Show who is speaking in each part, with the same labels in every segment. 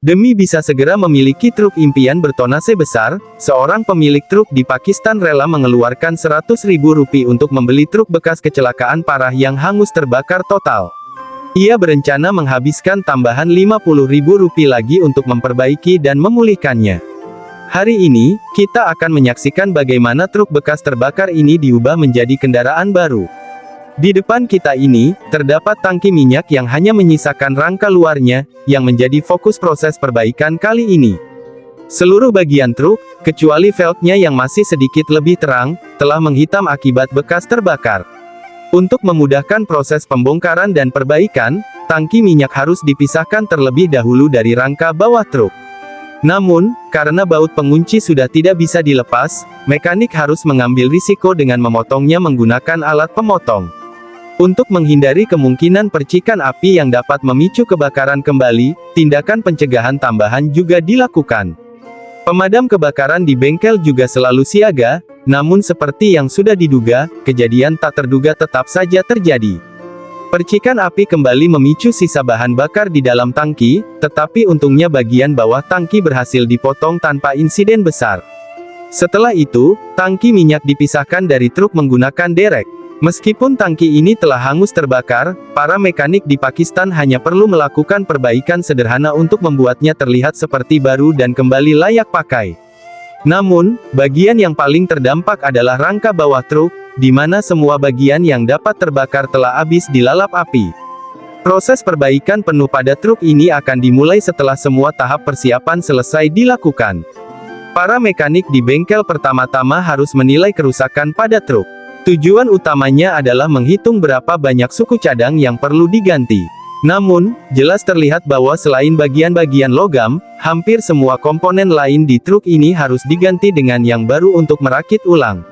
Speaker 1: Demi bisa segera memiliki truk impian bertonase besar, seorang pemilik truk di Pakistan rela mengeluarkan Rp100.000 untuk membeli truk bekas kecelakaan parah yang hangus terbakar total. Ia berencana menghabiskan tambahan Rp50.000 lagi untuk memperbaiki dan memulihkannya. Hari ini, kita akan menyaksikan bagaimana truk bekas terbakar ini diubah menjadi kendaraan baru. Di depan kita ini, terdapat tangki minyak yang hanya menyisakan rangka luarnya, yang menjadi fokus proses perbaikan kali ini. Seluruh bagian truk, kecuali velgnya yang masih sedikit lebih terang, telah menghitam akibat bekas terbakar. Untuk memudahkan proses pembongkaran dan perbaikan, tangki minyak harus dipisahkan terlebih dahulu dari rangka bawah truk. Namun, karena baut pengunci sudah tidak bisa dilepas, mekanik harus mengambil risiko dengan memotongnya menggunakan alat pemotong. Untuk menghindari kemungkinan percikan api yang dapat memicu kebakaran kembali, tindakan pencegahan tambahan juga dilakukan. Pemadam kebakaran di bengkel juga selalu siaga, namun seperti yang sudah diduga, kejadian tak terduga tetap saja terjadi. Percikan api kembali memicu sisa bahan bakar di dalam tangki, tetapi untungnya bagian bawah tangki berhasil dipotong tanpa insiden besar. Setelah itu, tangki minyak dipisahkan dari truk menggunakan derek. Meskipun tangki ini telah hangus terbakar, para mekanik di Pakistan hanya perlu melakukan perbaikan sederhana untuk membuatnya terlihat seperti baru dan kembali layak pakai. Namun, bagian yang paling terdampak adalah rangka bawah truk, di mana semua bagian yang dapat terbakar telah habis dilalap api. Proses perbaikan penuh pada truk ini akan dimulai setelah semua tahap persiapan selesai dilakukan. Para mekanik di bengkel pertama-tama harus menilai kerusakan pada truk. Tujuan utamanya adalah menghitung berapa banyak suku cadang yang perlu diganti. Namun, jelas terlihat bahwa selain bagian-bagian logam, hampir semua komponen lain di truk ini harus diganti dengan yang baru untuk merakit ulang.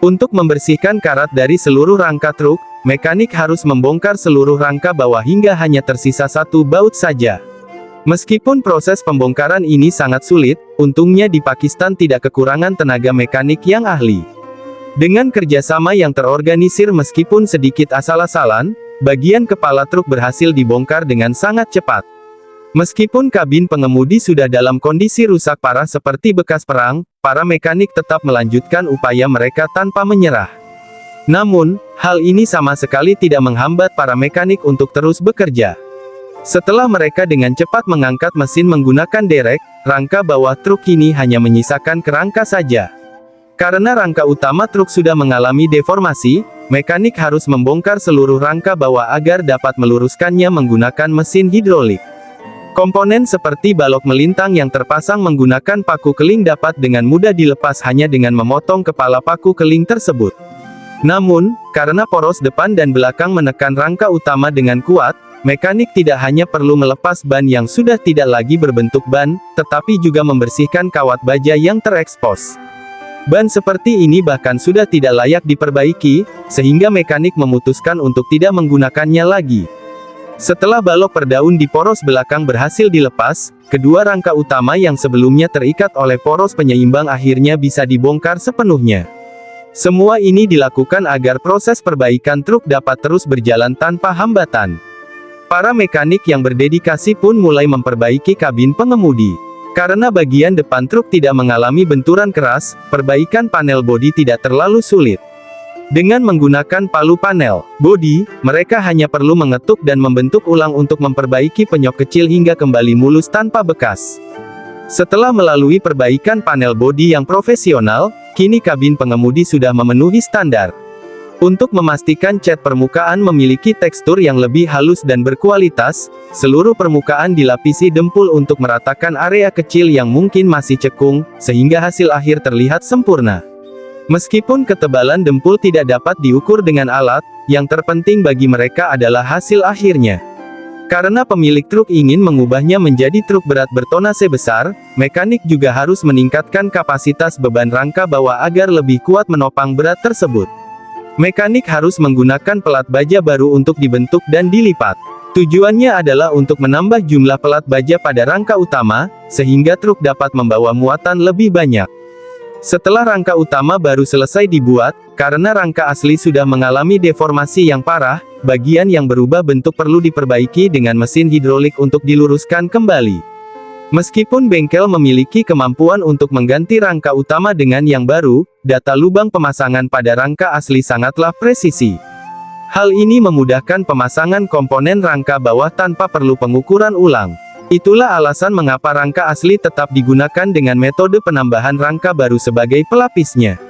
Speaker 1: Untuk membersihkan karat dari seluruh rangka truk, mekanik harus membongkar seluruh rangka bawah hingga hanya tersisa satu baut saja. Meskipun proses pembongkaran ini sangat sulit, untungnya di Pakistan tidak kekurangan tenaga mekanik yang ahli. Dengan kerjasama yang terorganisir meskipun sedikit asal-asalan, bagian kepala truk berhasil dibongkar dengan sangat cepat. Meskipun kabin pengemudi sudah dalam kondisi rusak parah seperti bekas perang, para mekanik tetap melanjutkan upaya mereka tanpa menyerah. Namun, hal ini sama sekali tidak menghambat para mekanik untuk terus bekerja. Setelah mereka dengan cepat mengangkat mesin menggunakan derek, rangka bawah truk kini hanya menyisakan kerangka saja. Karena rangka utama truk sudah mengalami deformasi, mekanik harus membongkar seluruh rangka bawah agar dapat meluruskannya menggunakan mesin hidrolik. Komponen seperti balok melintang yang terpasang menggunakan paku keling dapat dengan mudah dilepas hanya dengan memotong kepala paku keling tersebut. Namun, karena poros depan dan belakang menekan rangka utama dengan kuat, mekanik tidak hanya perlu melepas ban yang sudah tidak lagi berbentuk ban, tetapi juga membersihkan kawat baja yang terekspos. Ban seperti ini bahkan sudah tidak layak diperbaiki, sehingga mekanik memutuskan untuk tidak menggunakannya lagi. Setelah balok perdaun di poros belakang berhasil dilepas, kedua rangka utama yang sebelumnya terikat oleh poros penyeimbang akhirnya bisa dibongkar sepenuhnya. Semua ini dilakukan agar proses perbaikan truk dapat terus berjalan tanpa hambatan. Para mekanik yang berdedikasi pun mulai memperbaiki kabin pengemudi. Karena bagian depan truk tidak mengalami benturan keras, perbaikan panel bodi tidak terlalu sulit. Dengan menggunakan palu panel bodi, mereka hanya perlu mengetuk dan membentuk ulang untuk memperbaiki penyok kecil hingga kembali mulus tanpa bekas. Setelah melalui perbaikan panel bodi yang profesional, kini kabin pengemudi sudah memenuhi standar. Untuk memastikan cat permukaan memiliki tekstur yang lebih halus dan berkualitas, seluruh permukaan dilapisi dempul untuk meratakan area kecil yang mungkin masih cekung, sehingga hasil akhir terlihat sempurna. Meskipun ketebalan dempul tidak dapat diukur dengan alat, yang terpenting bagi mereka adalah hasil akhirnya. Karena pemilik truk ingin mengubahnya menjadi truk berat bertonase besar, mekanik juga harus meningkatkan kapasitas beban rangka bawah agar lebih kuat menopang berat tersebut. Mekanik harus menggunakan pelat baja baru untuk dibentuk dan dilipat. Tujuannya adalah untuk menambah jumlah pelat baja pada rangka utama, sehingga truk dapat membawa muatan lebih banyak. Setelah rangka utama baru selesai dibuat, karena rangka asli sudah mengalami deformasi yang parah, bagian yang berubah bentuk perlu diperbaiki dengan mesin hidrolik untuk diluruskan kembali. Meskipun bengkel memiliki kemampuan untuk mengganti rangka utama dengan yang baru, data lubang pemasangan pada rangka asli sangatlah presisi. Hal ini memudahkan pemasangan komponen rangka bawah tanpa perlu pengukuran ulang. Itulah alasan mengapa rangka asli tetap digunakan dengan metode penambahan rangka baru sebagai pelapisnya.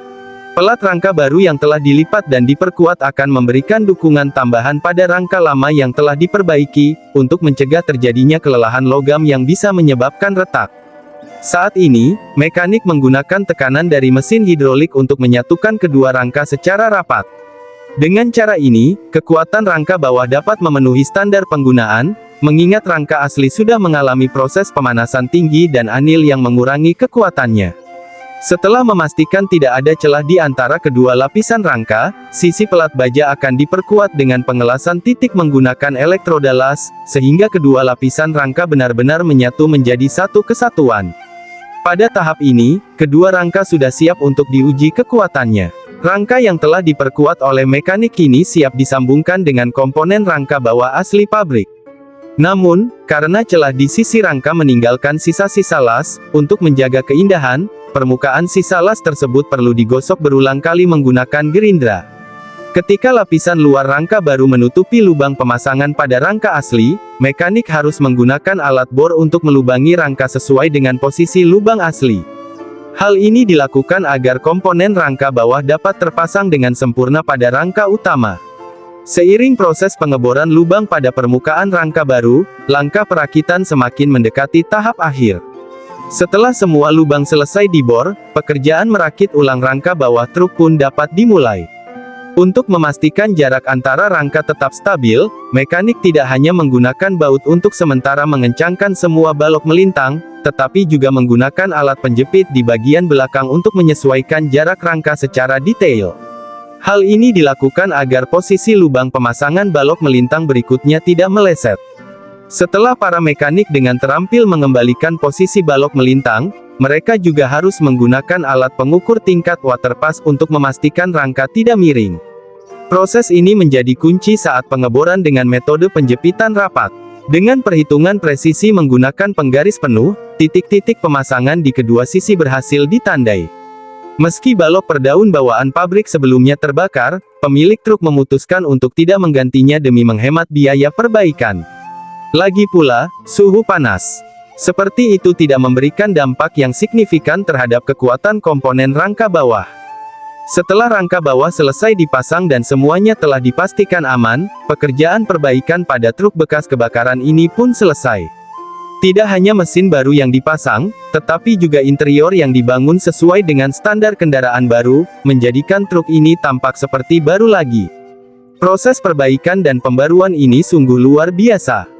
Speaker 1: Pelat rangka baru yang telah dilipat dan diperkuat akan memberikan dukungan tambahan pada rangka lama yang telah diperbaiki, untuk mencegah terjadinya kelelahan logam yang bisa menyebabkan retak. Saat ini, mekanik menggunakan tekanan dari mesin hidrolik untuk menyatukan kedua rangka secara rapat. Dengan cara ini, kekuatan rangka bawah dapat memenuhi standar penggunaan, mengingat rangka asli sudah mengalami proses pemanasan tinggi dan anil yang mengurangi kekuatannya. Setelah memastikan tidak ada celah di antara kedua lapisan rangka, sisi pelat baja akan diperkuat dengan pengelasan titik menggunakan elektroda las, sehingga kedua lapisan rangka benar-benar menyatu menjadi satu kesatuan. Pada tahap ini, kedua rangka sudah siap untuk diuji kekuatannya. Rangka yang telah diperkuat oleh mekanik kini siap disambungkan dengan komponen rangka bawah asli pabrik. Namun, karena celah di sisi rangka meninggalkan sisa-sisa las, untuk menjaga keindahan, permukaan sisa las tersebut perlu digosok berulang kali menggunakan gerindra. Ketika lapisan luar rangka baru menutupi lubang pemasangan pada rangka asli, mekanik harus menggunakan alat bor untuk melubangi rangka sesuai dengan posisi lubang asli. Hal ini dilakukan agar komponen rangka bawah dapat terpasang dengan sempurna pada rangka utama. Seiring proses pengeboran lubang pada permukaan rangka baru, langkah perakitan semakin mendekati tahap akhir. Setelah semua lubang selesai dibor, pekerjaan merakit ulang rangka bawah truk pun dapat dimulai. Untuk memastikan jarak antara rangka tetap stabil, mekanik tidak hanya menggunakan baut untuk sementara mengencangkan semua balok melintang, tetapi juga menggunakan alat penjepit di bagian belakang untuk menyesuaikan jarak rangka secara detail. Hal ini dilakukan agar posisi lubang pemasangan balok melintang berikutnya tidak meleset. Setelah para mekanik dengan terampil mengembalikan posisi balok melintang, mereka juga harus menggunakan alat pengukur tingkat waterpass untuk memastikan rangka tidak miring. Proses ini menjadi kunci saat pengeboran dengan metode penjepitan rapat. Dengan perhitungan presisi menggunakan penggaris penuh, titik-titik pemasangan di kedua sisi berhasil ditandai. Meski balok per daun bawaan pabrik sebelumnya terbakar, pemilik truk memutuskan untuk tidak menggantinya demi menghemat biaya perbaikan. Lagi pula, suhu panas seperti itu tidak memberikan dampak yang signifikan terhadap kekuatan komponen rangka bawah. Setelah rangka bawah selesai dipasang dan semuanya telah dipastikan aman, pekerjaan perbaikan pada truk bekas kebakaran ini pun selesai. Tidak hanya mesin baru yang dipasang, tetapi juga interior yang dibangun sesuai dengan standar kendaraan baru, menjadikan truk ini tampak seperti baru lagi. Proses perbaikan dan pembaruan ini sungguh luar biasa.